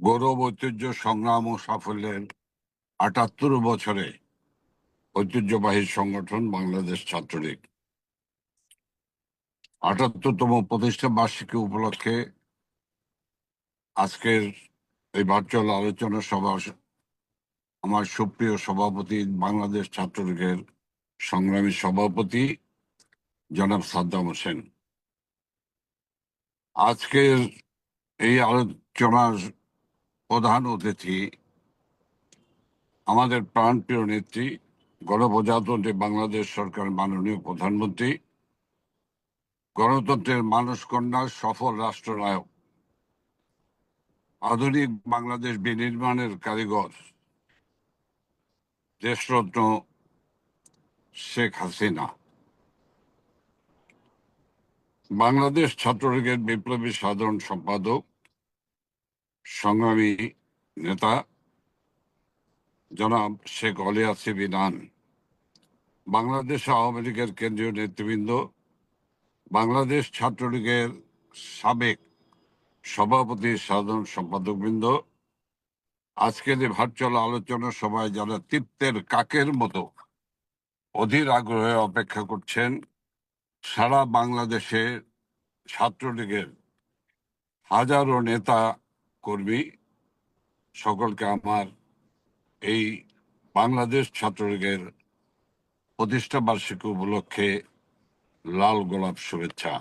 গৌরব, ঐতিহ্য, সংগ্রাম ও সাফল্যের ৭৮ বছরে ঐতিহ্যবাহী সংগঠন বাংলাদেশ ছাত্রলীগ ৭৮তম প্রতিষ্ঠা বার্ষিকী উপলক্ষে আজকের এই ভার্চুয়াল আলোচনা সভা আমার সুপ্রিয় সভাপতি, বাংলাদেশ ছাত্রলীগের সংগ্রামী সভাপতি জনাব সাদ্দাম হোসেন। আজকের এই আলোচনার প্রধান অতিথি আমাদের প্রাণপ্রিয় নেত্রী, গণপ্রজাতন্ত্রী বাংলাদেশ সরকার মাননীয় প্রধানমন্ত্রী, গণতন্ত্রের মানসকন্যা, সফল রাষ্ট্রনায়ক, আধুনিক বাংলাদেশ বিনির্মাণের কারিগর, দেশরত্ন শেখ হাসিনা, বাংলাদেশ ছাত্রলীগের বিপ্লবী সাধারণ সম্পাদক, সংগ্রামী নেতা জনাব শেখ অলি আসিফ ইনান, বাংলাদেশ আওয়ামী লীগের কেন্দ্রীয় নেতৃবৃন্দ, বাংলাদেশ ছাত্রলীগের সাবেক সভাপতি, সাধারণ সম্পাদকবৃন্দ, আজকের এই ভার্চুয়াল আলোচনা সভায় যারা তৃপ্তের কাকের মতো অধীর আগ্রহে অপেক্ষা করছেন, সারা বাংলাদেশে ছাত্রলীগের হাজারো নেতা কর্মী, সকলকে আমার এই বাংলাদেশ ছাত্রলীগের প্রতিষ্ঠা বার্ষিকী উপলক্ষে লাল গোলাপ শুভেচ্ছা।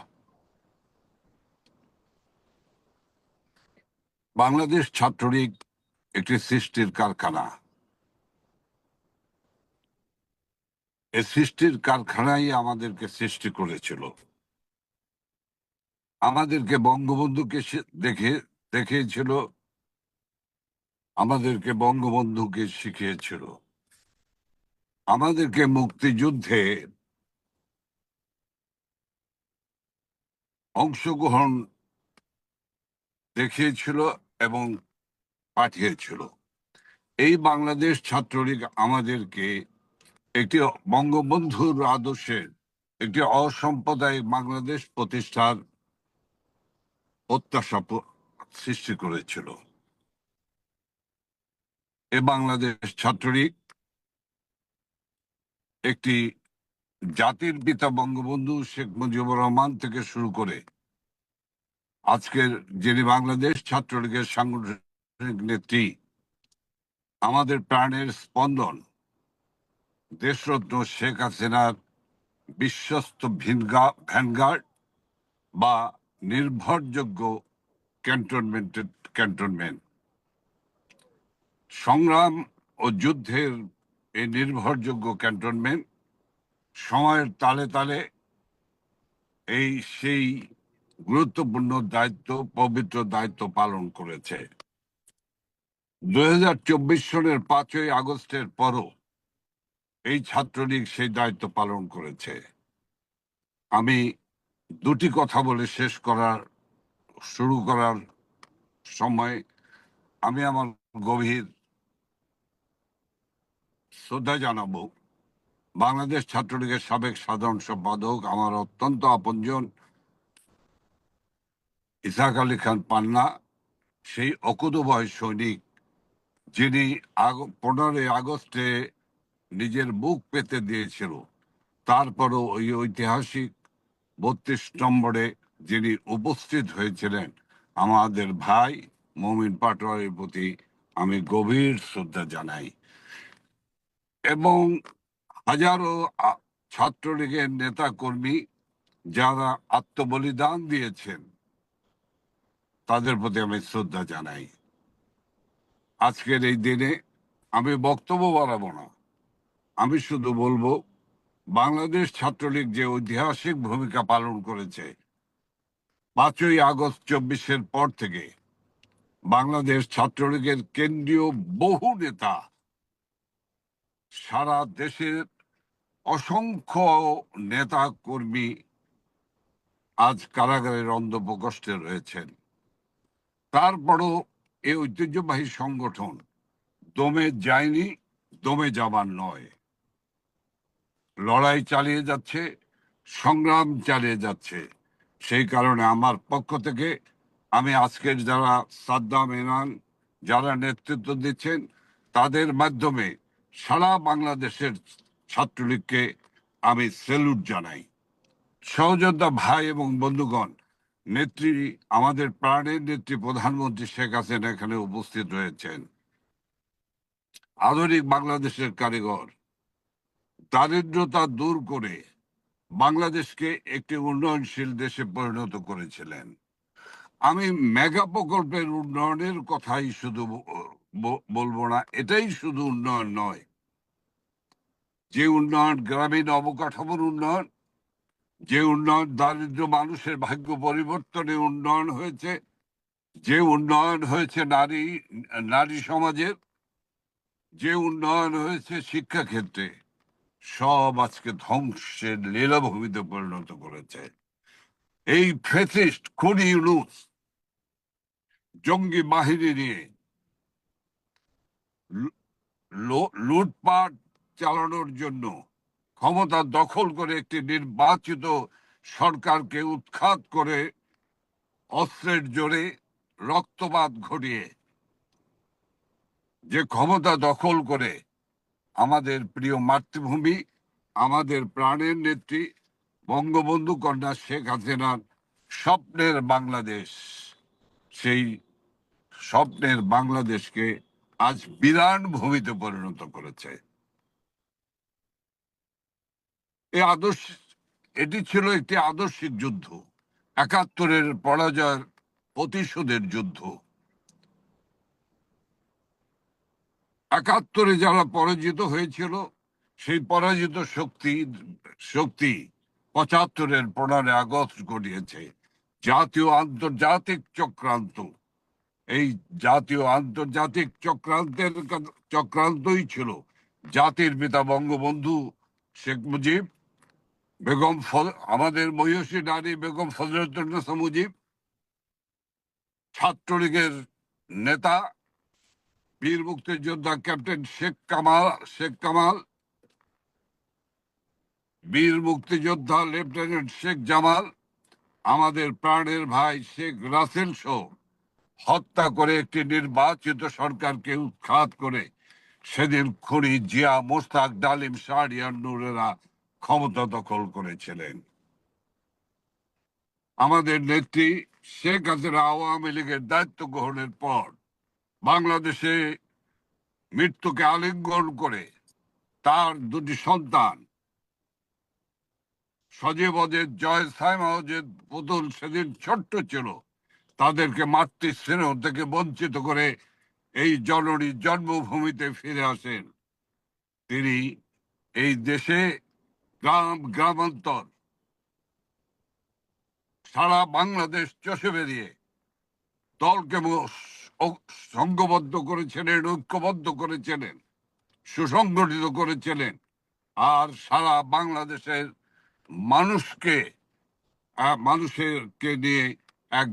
বাংলাদেশ ছাত্রলীগ একটি সৃষ্টির কারখানা। এই সৃষ্টির কারখানাই আমাদেরকে সৃষ্টি করেছিল, আমাদেরকে বঙ্গবন্ধুকে দেখিয়েছিল, আমাদেরকে বঙ্গবন্ধুকে শিখিয়েছিল, আমাদেরকে মুক্তিযুদ্ধে অংশগ্রহণ দেখিয়েছিল এবং পাঠিয়েছিল। এই বাংলাদেশ ছাত্রলীগ আমাদেরকে একটি বঙ্গবন্ধুর আদর্শের একটি অসাম্প্রদায়িক বাংলাদেশ প্রতিষ্ঠার প্রত্যাশা সৃষ্টি করেছিল। এ বাংলাদেশ ছাত্রলীগ একটি জাতির পিতা বঙ্গবন্ধু শেখ মুজিবুর রহমান থেকে শুরু করে আজকের যিনি বাংলাদেশ ছাত্রলীগের সাংগঠনিক নেত্রী, আমাদের প্রাণের স্পন্দন, দেশরত্ন শেখ হাসিনার বিশ্বস্ত ভ্যানগার্ড বা নির্ভরযোগ্য ক্যান্টনমেন্ট, সংগ্রাম ও যুদ্ধের এই নির্ভরযোগ্য ক্যান্টনমেন্ট সময়ের তালে তালে সেই গুরুত্বপূর্ণ দায়িত্ব, পবিত্র দায়িত্ব পালন করেছে। 2024 সনের 5ই আগস্টের পরও এই ছাত্রলীগ সেই দায়িত্ব পালন করেছে। আমি দুটি কথা বলে শুরু করার সময় আমি আমার গভীর শ্রদ্ধা জানাবো বাংলাদেশ ছাত্রলীগের সাবেক সাধারণ সম্পাদক, আমার অত্যন্ত আপনজন ইসাক আলী খান পান্না, সেই অকুতোভয় সৈনিক যিনি 15ই আগস্টে নিজের বুক পেতে দিয়েছিল, তারপরও ওই ঐতিহাসিক 32 নম্বরে যিনি উপস্থিত হয়েছিলেন, আমাদের ভাই মমিন পাটোয়ারির প্রতি আমি গভীর শ্রদ্ধা জানাই। এবং হাজারো ছাত্রলীগের নেতা কর্মী যারা আত্মবলিদান দিয়েছেন, তাদের প্রতি আমি শ্রদ্ধা জানাই। আজকের এই দিনে আমি বক্তব্য বাড়াবো না, আমি শুধু বলবো বাংলাদেশ ছাত্রলীগ যে ঐতিহাসিক ভূমিকা পালন করেছে, 5ই আগস্ট 24-এর পর থেকে বাংলাদেশ ছাত্রলীগের কেন্দ্রীয় বহু নেতা সারা দেশের অসংখ্য নেতা কর্মী আজ কারাগারের অন্ধপ্রকোষ্ঠে রয়েছেন। তারপরও এই ঐতিহ্যবাহী সংগঠন দমে যায়নি, দমে যাবার নয়, লড়াই চালিয়ে যাচ্ছে, সংগ্রাম চালিয়ে যাচ্ছে। সেই কারণে আমার পক্ষ থেকে আমি আজকের যারা সাদ্দাম, ইনান, যারা নেতৃত্ব দিচ্ছেন, তাদের মাধ্যমে সারা বাংলাদেশের ছাত্রলীগকে আমি স্যালুট জানাই। সহযোদ্ধা ভাই এবং বন্ধুগণ, নেত্রী, আমাদের প্রাণের নেত্রী প্রধানমন্ত্রী শেখ হাসিনা এখানে উপস্থিত রয়েছেন। আধুনিক বাংলাদেশের কারিগর, দারিদ্রতা দূর করে বাংলাদেশকে একটি উন্নয়নশীল দেশে পরিণত করেছিলেন। আমি মেগা প্রকল্পের উন্নয়নের কথাই শুধু বলবো না, এটাই শুধু উন্নয়ন নয়। যে উন্নয়ন গ্রামীণ অবকাঠামোর উন্নয়ন, যে উন্নয়ন দারিদ্র মানুষের ভাগ্য পরিবর্তনে উন্নয়ন হয়েছে, যে উন্নয়ন হয়েছে নারী সমাজের, যে উন্নয়ন হয়েছে শিক্ষাক্ষেত্রে, সব আজকে ধ্বংসের লীলাভূমিতে পরিণত করেছে এই ফ্যাসিস্ট খুনি ইউনূস জঙ্গি বাহিনী নিয়ে লুটপাট চালানোর জন্য ক্ষমতা দখল করে একটি নির্বাচিত সরকারকে উৎখাত করে অস্ত্রের জোরে রক্তপাত ঘটিয়ে যে ক্ষমতা দখল করে আমাদের প্রিয় মাতৃভূমি, আমাদের প্রাণের নেত্রী বঙ্গবন্ধু কন্যা শেখ হাসিনার স্বপ্নের বাংলাদেশ, সেই স্বপ্নের বাংলাদেশকে আজ বিরান ভূমিতে পরিণত করেছে। এটি ছিল একটি আদর্শিক যুদ্ধ, ৭১-এর পরাজয়ের প্রতিশোধের যুদ্ধ। ৭১-এ যারা পরাজিত হয়েছিল, সেই পরাজিত শক্তি ৭৫-এর ১৫ আগস্ট ঘটিয়েছে। জাতীয় আন্তর্জাতিক চক্রান্ত, এই জাতীয় আন্তর্জাতিক চক্রান্তই ছিল জাতির পিতা বঙ্গবন্ধু শেখ মুজিব, আমাদের মহিষী নারী বেগম ফজলুন্নেসা মুজিব, ছাত্রলীগের নেতা বীর মুক্তিযোদ্ধা ক্যাপ্টেন শেখ কামাল, বীর মুক্তিযোদ্ধা লেফটেন্যান্ট শেখ জামাল, আমাদের প্রাণের ভাই শেখ রাসেল সহ হত্যা করে একটি নির্বাচিত সরকারকে উৎখাত করে সেদিন খুনি জিয়া, মোস্তাক, ডালিম, শাহরিয়ার নূরেরা ক্ষমতা দখল করেছিলেন। আমাদের নেত্রী শেখ হাসিনা আওয়ামী লীগের দায়িত্ব গ্রহণের পর বাংলাদেশে মৃত্যুকে আলিঙ্গন করে তার দুটি সন্তান সজীব অজেদ, জয় সাইমা অজেদ পুতুল সেদিন ছোট্ট ছিল, তাদেরকে মাতৃস্নেহ থেকে বঞ্চিত করে এই জননী জন্মভূমিতে ফিরে আসেন। তিনি এই দেশে গ্রামান্তর সারা বাংলাদেশ চষে বেরিয়ে দলকে সংঘবদ্ধ করেছিলেন, ঐক্যবদ্ধ করেছিলেন, সুসংগঠিত করেছিলেন, আর সারা বাংলাদেশের মানুষকে নিয়ে এক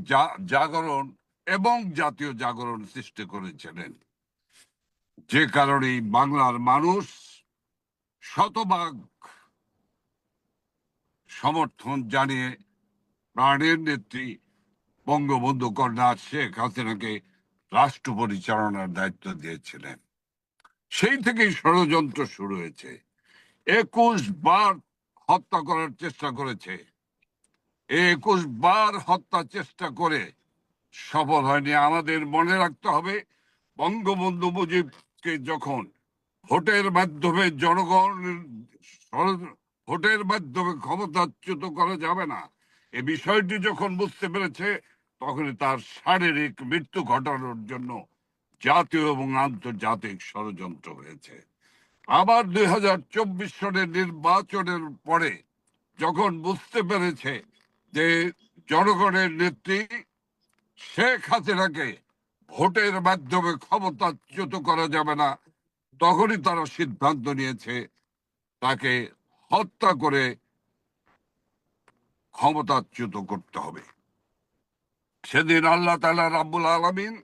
জাগরণ এবং জাতীয় জাগরণ সৃষ্টি করেছিলেন। যে কারণে বাংলার মানুষ শতভাগ সমর্থন জানিয়ে প্রাণের নেত্রী বঙ্গবন্ধু কন্যা শেখ হাসিনাকে রাষ্ট্র পরিচালনার দায়িত্ব দিয়েছিলেন। সেই থেকেই ষড়যন্ত্র শুরু হয়েছে। ২১ বার হত্যা করার চেষ্টা করেছে। ২১ বার হত্যা চেষ্টা করে সফল হয়নি। আমাদের মনে রাখতে হবে, বঙ্গবন্ধু মুজিবকে যখন ভোটের মাধ্যমে ভোটের মাধ্যমে ক্ষমতাচ্যুত করা যাবে না, এ বিষয়টি যখন বুঝতে পেরেছে, তখনই তার শারীরিক মৃত্যু ঘটানোর জন্য জাতীয় এবং আন্তর্জাতিক ষড়যন্ত্র হয়েছে। আবার ২০২৪ সনের নির্বাচনের পরে যখন বুঝতে পেরেছে যে জনগণের নেত্রী শেখ হাসিনাকে ভোটের মাধ্যমে ক্ষমতাচ্যুত করা যাবে না, তখনই তারা সিদ্ধান্ত নিয়েছে তাকে হত্যা করে ক্ষমতাচ্যুত করতে হবে। সেদিন আল্লাহ তাআলা রাব্বুল আলামিন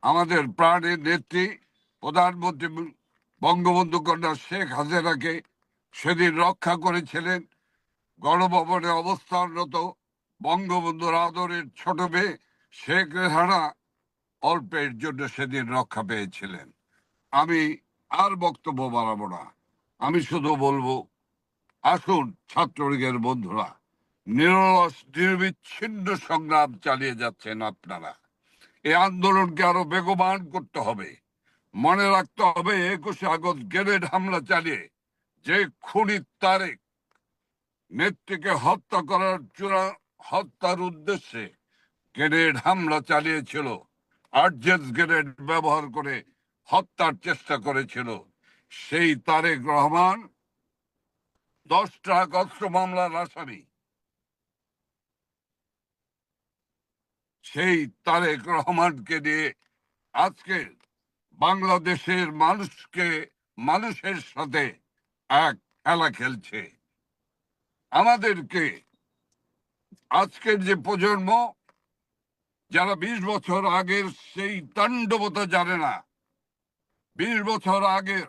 আমাদের প্রাণের নেত্রী প্রধানমন্ত্রী বঙ্গবন্ধু কন্যা শেখ হাসিনাকে সেদিন রক্ষা করেছিলেন। গণভবনে অবস্থানরত বঙ্গবন্ধুর আদরের ছোট মেয়ে শেখ রেহানা অল্পের জন্য সেদিন রক্ষা পেয়েছিলেন। আমি আর বক্তব্য বাড়াবো না, আমি শুধু বলবো, আসুন ছাত্রলীগের বন্ধুরা, নিরলস নিরবিচ্ছিন্ন সংগ্রাম চালিয়ে যাচ্ছেন আপনারা, এই আন্দোলনকে আরো বেগবান করতে হবে। মনে রাখতে হবে 21শে আগস্ট গ্রেনেড হামলা চালিয়ে যে খুনি তারেক নেত্রীকে হত্যার উদ্দেশ্যে গ্রেনেড হামলা চালিয়েছিল, আর্জেস গ্রেনেড ব্যবহার করে হত্যার চেষ্টা করেছিল, সেই তারেক রহমান 10 ট্রাক অস্ত্র মামলার আসামি। সেই তারেক রহমানকে দিয়ে আজকে বাংলাদেশের মানুষের সাথে এক খেলা খেলছে। আমাদেরকে, আজকের যে প্রজন্ম, যারা 20 বছর আগের সেই তাণ্ডবতা জানে না, 20 বছর আগে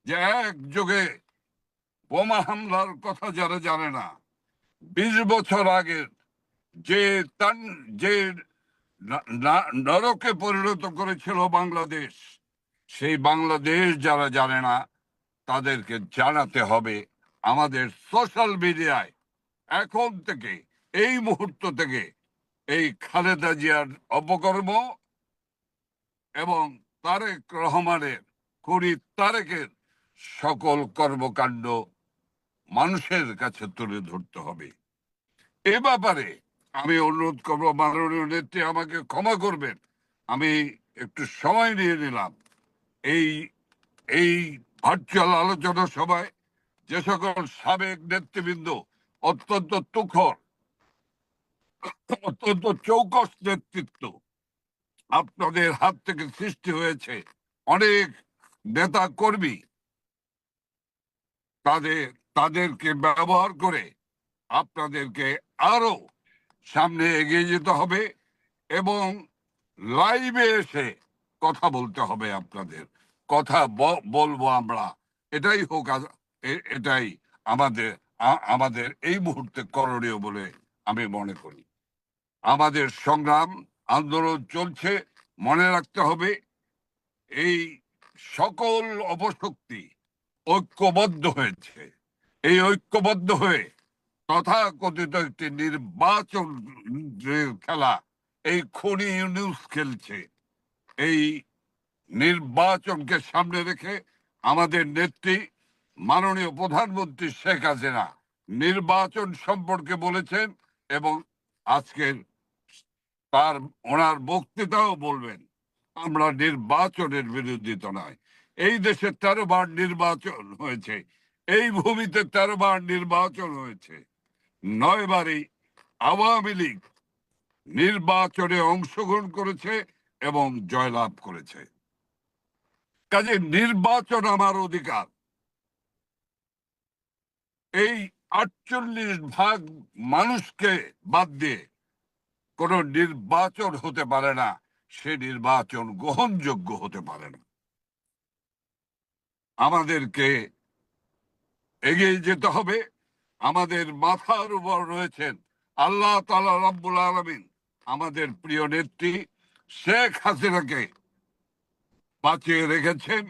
যে একযোগে বোমা হামলার কথা যারা জানে না, 20 বছর আগের যে যে নরকে পরিণত করেছিল বাংলাদেশ, সেই বাংলাদেশ যারা জানে না তাদেরকে জানাতে হবে। আমাদের সোশ্যাল মিডিয়ায় এখন থেকে, এই মুহূর্ত থেকে, এই খালেদা জিয়ার অপকর্ম এবং তারেক রহমানের, খুনি তারেকের সকল কর্মকাণ্ড মানুষের কাছে তুলে ধরতে হবে। এ ব্যাপারে আমি অনুরোধ করবো, মাননীয় নেত্রী আমাকে ক্ষমা করবেন, আমি একটু সময় নিয়ে নিলাম। এই এই ভার্চুয়াল আলোচনা সভায় যে সকল সাবেক নেতৃবৃন্দ, অত্যন্ত তুখর, অত্যন্ত চৌকস নেতৃত্ব আপনাদের হাত থেকে সৃষ্টি হয়েছে, অনেক নেতা কর্মী, তাদেরকে ব্যবহার করে আপনাদেরকে আরো সামনে এগিয়ে যেতে হবে এবং লাইভে এসে কথা বলতে হবে। আপনাদের কথা বলবো আমরা, এটাই হোক, এটাই আমাদের আমাদের এই মুহূর্তে করণীয় বলে আমি মনে করি। আমাদের সংগ্রাম আন্দোলন চলছে, মনে রাখতে হবে এই সকল অপশক্তি ঐক্যবদ্ধ হয়েছে। এই ঐক্যবদ্ধ হয়ে তথাকথিত একটি নির্বাচন খেলা এই খনি নিউজ খেলছে। এই নির্বাচনকে সামনে রেখে আমাদের নেত্রী মাননীয় প্রধানমন্ত্রী শেখ হাসিনা নির্বাচন সম্পর্কে বলেছেন এবং আজকের ওনার বক্তৃতাও বলবেন। আমরা নির্বাচনের বিরোধিতা নয়, এই দেশে 13 বার নির্বাচন হয়েছে, এই ভূমিতে 13 বার নির্বাচন হয়েছে, 9 বারই আওয়ামী লীগ নির্বাচনে অংশগ্রহণ করেছে এবং জয়লাভ করেছে। কাজে নির্বাচন আমার অধিকার। এই 48% মানুষকে বাদ দিয়ে কোন নির্বাচন হতে পারে না, সে নির্বাচন গ্রহণযোগ্য হতে পারে না। আমাদেরকে এগিয়ে যেতে হবে। আমাদের মাথার উপর রয়েছেন আল্লাহ তাআলা রব্বুল আলামিন। আমাদের প্রিয় নেত্রী শেখ হাসিনাকে বাঁচিয়ে রেখেছেন,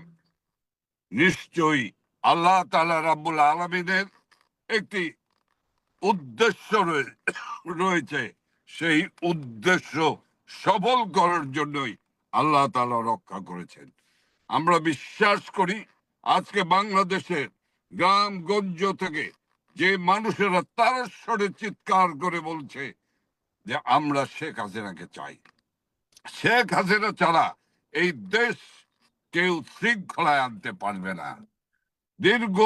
নিশ্চয়ই আল্লাহ তাআলা রব্বুল আলামিনের একটি উদ্দেশ্য রয়েছে। সেই উদ্দেশ্য সফল করার জন্যই আল্লাহ তাআলা রক্ষা করেছেন। আমরা বিশ্বাস করি আজকে বাংলাদেশের গ্রামগঞ্জ থেকে যে মানুষেরা তারস্বরে চিৎকার করে বলছে যে আমরা শেখ হাসিনাকে চাই, শেখ হাসিনা ছাড়া এই দেশ কেউ শৃঙ্খলায় আনতে পারবে না। দীর্ঘ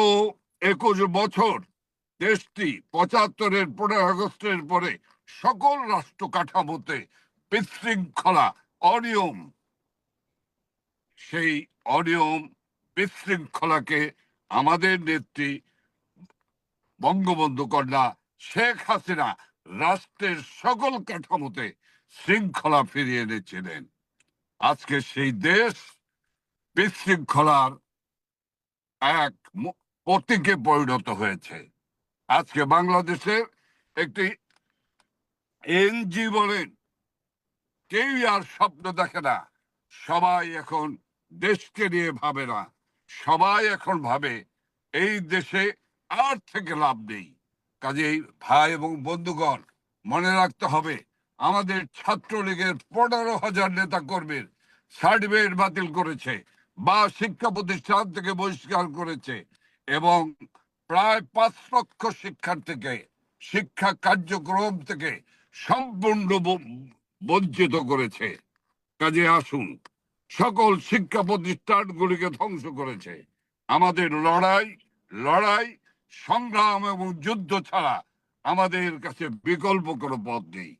21 বছর দেশটি 75-এর 15 আগস্টের পরে সকল রাষ্ট্র কাঠামোতে বিশৃঙ্খলা, অনিয়ম, সেই অনিয়ম বিশৃঙ্খলাকে আমাদের নেত্রী বঙ্গবন্ধু কন্যা শেখ হাসিনা রাষ্ট্রের সকল কাঠামোতে শৃঙ্খলা ফিরিয়ে এনেছিলেন। আজকে সেই দেশ বিশৃঙ্খলার এক প্রতীকে পরিণত হয়েছে। আজকে বাংলাদেশের একটি এনজি বলেন, কেউই আর স্বপ্ন দেখে না। সবাই এখন দেশকে নিয়ে ভাবে না, সবাই এখন ভাবে এই দেশে আর থেকে লাভ নেই। কাজেই ভাই এবং বন্ধুগণ, মনে রাখতে হবে আমাদের ছাত্রলীগের 15,000 নেতা কর্মীর সার্টিফিকেট বাতিল করেছে বা শিক্ষা প্রতিষ্ঠান থেকে বহিষ্কার করেছে, এবং প্রায় 5 লক্ষ শিক্ষার্থীকে শিক্ষা কার্যক্রম থেকে সম্পূর্ণ বঞ্চিত করেছে। কাজে আসুন, সকল শিক্ষা প্রতিষ্ঠানগুলিকে ধ্বংস করেছে। আমাদের লড়াই লড়াই সংগ্রাম এবং যুদ্ধ ছাড়া আমাদের কাছে বিকল্প কোনো পথ নেই।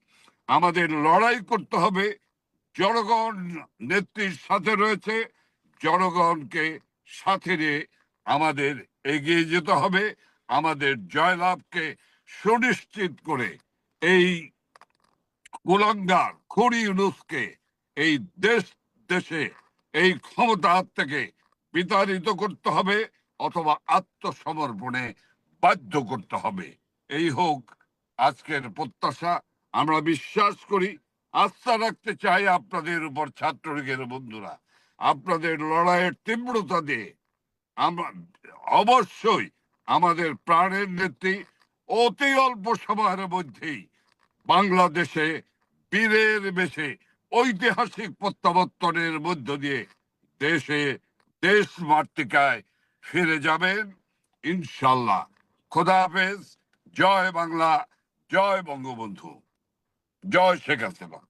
আমাদের লড়াই করতে হবে, জনগণ নেত্রীর সাথে রয়েছে, জনগণকে সাথে নিয়ে আমাদের এগিয়ে যেতে হবে। আমাদের জয়লাভকে সুনিশ্চিত করে এই কুলাঙ্গার খুনি ইউনূসকে এই দেশে এই ক্ষমতা থেকে বিতাড়িত করতে হবে, অথবা আত্মসমর্পণে বাধ্য করতে হবে। এই হোক আজকের প্রত্যাশা। আমরা বিশ্বাস করি, আস্থা রাখতে চাই আপনাদের উপর, ছাত্রলীগের বন্ধুরা। আপনাদের লড়াইয়ের তীব্রতা দিয়ে আমরা অবশ্যই আমাদের প্রাণের নেত্রী অতি অল্প সময়ের মধ্যেই বাংলাদেশে বীরের বেশে ঐতিহাসিক প্রত্যাবর্তনের মধ্য দিয়ে দেশে দেশ মাতৃকায় ফিরে যাবেন ইনশাল্লাহ। খোদা হাফেজ। জয় বাংলা, জয় বঙ্গবন্ধু, জয় শেখ হাসিনা।